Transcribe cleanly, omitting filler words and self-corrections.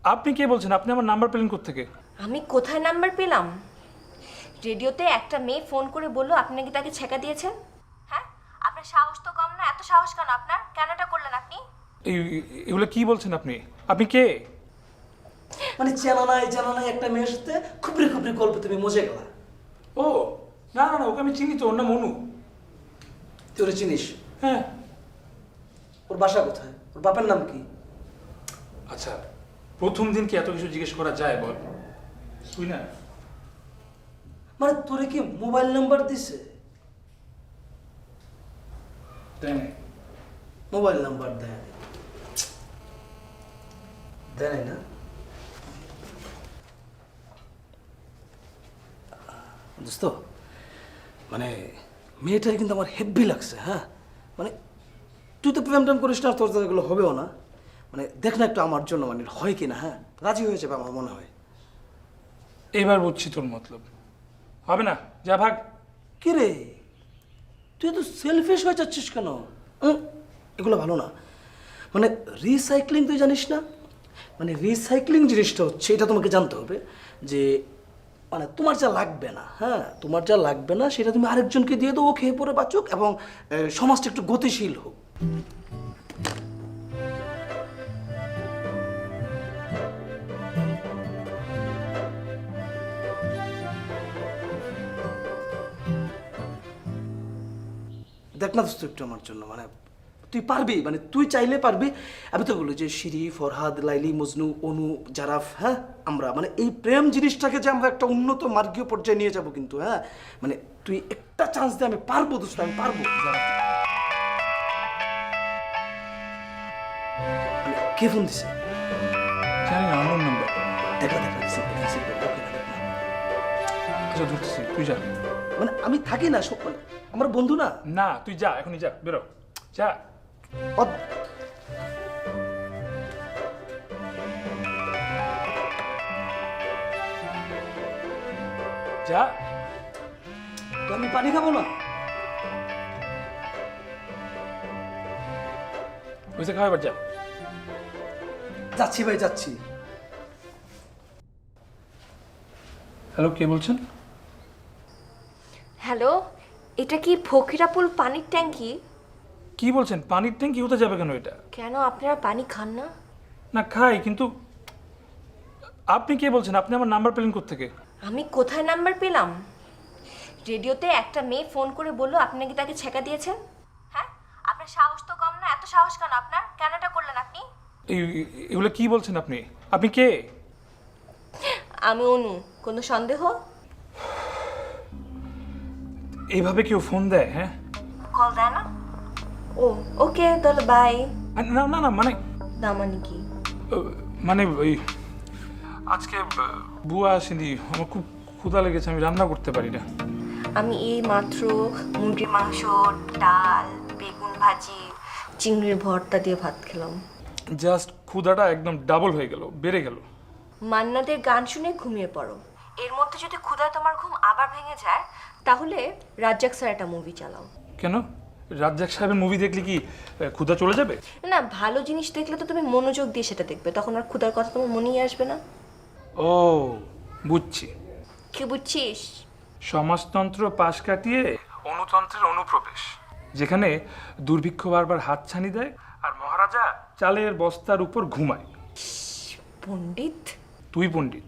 আপনি কে বলছেন? আপনি আমার নাম্বার পেলেন কোত্থেকে? আমি কোথায় নাম্বার পেলাম? রেডিওতে একটা মেয়ে ফোন করে বললো আপনি নাকি তাকে ছেঁকা দিয়েছেন। হ্যাঁ, আপনার সাহস তো কম না। এত সাহস কেন আপনার? কেন এটা করলেন আপনি? এগুলো কি বলছেন আপনি? আপনি কে? মানে জানা নাই একটা মেয়ের সাথে খুবরি খুবরি গল্প তুমি মজে গেলা। ও না না না, ওকে আমি চিনি তো, ওর নাম মনু। তুই ওরে চিনিস? হ্যাঁ। ওর বাসা কোথায়? ওর বাপের নাম কি? আচ্ছা, প্রথম দিন কি এত কিছু জিজ্ঞেস করা যায় বল? তুই না মানে তোরে কি মোবাইল নাম্বার দিছে? তাই না? মোবাইল নাম্বার দেয় দেয় না? দোস্ত, মানে মেয়েটার কিন্তু আমার হেভি লাগছে। হ্যাঁ, মানে তুই তো প্রেম টেম করিস না, তোর তো এগুলো হবেও না। মানে দেখ না একটু আমার জন্য, মানে হয় কি না। হ্যাঁ, রাজি হয়ে যাবে আমার মনে হয়। এবার বুঝছি তোর মতলব। হবে না, যা ভাগ। কে রে, তুই তো সেলফিশ হয়ে যাচ্ছিস কেন? এগুলো ভালো না। মানে রিসাইক্লিং তুই জানিস না? মানে রিসাইক্লিং জিনিসটা হচ্ছে, এটা তোমাকে জানতে হবে যে মানে তোমার যা লাগবে না, হ্যাঁ তোমার যা লাগবে না সেটা তুমি আরেকজনকে দিয়ে দাও, ও খেয়ে পরে বাঁচুক এবং সমাজটা একটু গতিশীল হোক। দেখ না দোস্ত একটু আমার জন্য, মানে তুই পারবি, মানে তুই চাইলে পারবি। আমি তো বলি যে শিরি, ফরহাদ, লাইলি, মজনু, অনু, জারাফ, হ্যাঁ আমরা মানে এই প্রেম জিনিসটাকে যে আমরা একটা উন্নত মার্গীয় পর্যায়ে নিয়ে যাব কিন্তু। হ্যাঁ, মানে তুই একটা চান্স দে, আমি পারবো দোস্ত, আমি পারবো। মানে কে ফোন দিছে? জানি না, আমার নাম্বার। দেখা দেখা রিসিভ কর, রিসিভ কর, ওকে না দেখ না। আচ্ছা ধরতেছি, তুই যা। মানে আমি থাকি না সব, মানে আমার বন্ধু না। না তুই যা, এখনই যা, বেরো যা। অদ- যা। তো আমি পানি খাবো না? ওইসে খাওয়া, এবার যা। যাচ্ছি ভাই, যাচ্ছি। হ্যালো, কে বলছেন? হ্যালো, এটা কি ফকিরাপুল পানির ট্যাঙ্কি? কি বলছেন? পানির ট্যাঙ্কি হতে যাবে কেন এটা? কেন আপনারা পানি খান না? না খাই, কিন্তু আপনি কে বলছেন? আপনি আমার নাম্বার পেলেন কোত্থেকে? আমি কোথায় নাম্বার পেলাম? রেডিওতে একটা মেয়ে ফোন করে বললো আপনি নাকি তাকে ছেঁকা দিয়েছেন। হ্যাঁ, আপনার সাহস তো কম না। এত সাহস কেন আপনার? কেন এটা করলেন আপনি? এগুলো কি বলছেন আপনি? আপনি কে? আমি অনু। কোনো সন্দেহ? এইভাবে কেউ ফোন দেয়? হ্যাঁ, কল দেয় না? ও ওকে, তাহলে বাই। না না না, মানে না মানে কি? মানে ওই আজকে বুয়া আসেনি, আমার খুব ক্ষুধা লেগেছে, আমি রান্না করতে পারি না। আমি এই মাত্র মুরগির মাংস, ডাল, বেগুন ভাজি, চিংড়ির ভর্তা দিয়ে ভাত খেলাম। জাস্ট ক্ষুধাটা একদম ডাবল হয়ে গেল, বেড়ে গেল। মান্নাদের গান শুনে ঘুমিয়ে পড়ো। এর মধ্যে যদি ক্ষুধায় তোমার ঘুম আবার ভেঙে যায়, তাহলে রাজ্জাক স্যার একটা মুভি চালাও। কেন? রাজ্জাক সাহেবের মুভি দেখলে কি ক্ষুধা চলে যাবে? না, ভালো জিনিস দেখলে তো তুমি মনোযোগ দিয়ে সেটা দেখবে, তখন আর ক্ষুধার কথা তোমার মনেই আসবে না। ও বুঝছি। কি বুঝছিস? সমাজতন্ত্র পাশ কাটিয়ে অনুতন্ত্রের অনুপ্রবেশ, যেখানে দুর্ভিক্ষ বারবার হাতছানি দেয় আর মহারাজা চালের বস্তার উপর ঘুমায়। পণ্ডিত। তুই পণ্ডিত।